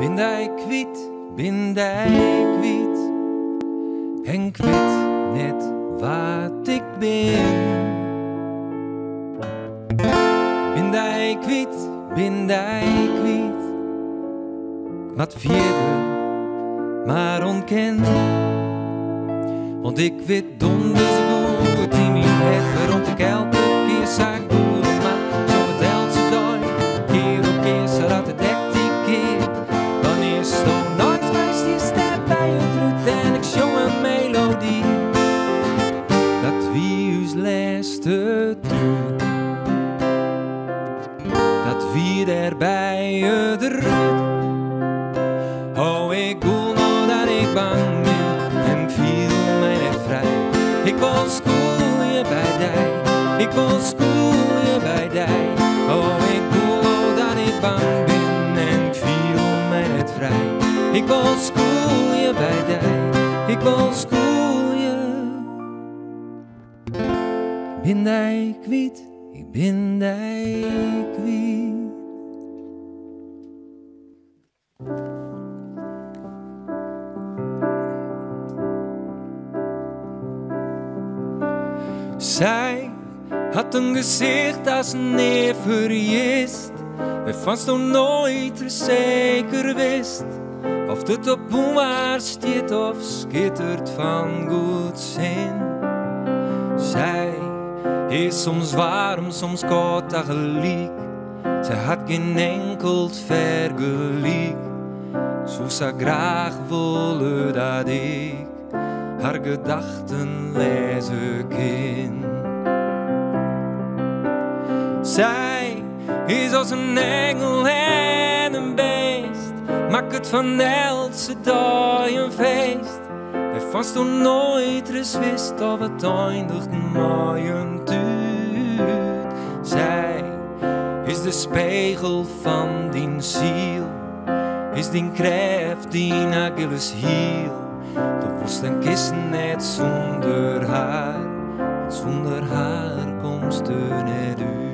Ben jij kwijt, en ik weet net wat ik ben. Ben jij kwijt, wat verder maar ontken. Want ik weet donders goed in mijn head waarom ik elke keer zag goed. Maar zo vertelt ze dan, keer op keer, zodat het echt die keer. Dan is het nooit geweest die stem bij het roet en ik zong een melodie. Dat wie ons laatste doet. Dat wie er bij het roet. Oh, ik voel nou dat ik bang ben en viel mij net vrij. Ik wil schoolje bij dij, ik wil schoolje bij dij. Oh, ik voel nou dat ik bang ben en viel mij net vrij. Ik wil schoolje bij dij, ik wil schoolje. Ik ben dij kwijt, ik ben dij kwijt. Zij had een gezicht als een neverjist, waarvan ze nooit zeker wist of het op haar stiet of schittert van goed zin. Zij is soms warm, soms koud tegelijk. Zij had geen enkel vergelijk. Zo zou graag willen dat ik haar gedachten lezen kan. Zij is als een engel en een beest, maakt het van elke dag een feest. En vast toen nooit eens wist of het eindigt mooi een tuut. Zij is de spiegel van die ziel, is die kracht die Achilles hiel. De woest en kissen net zonder haar, want zonder haar komst er net uit.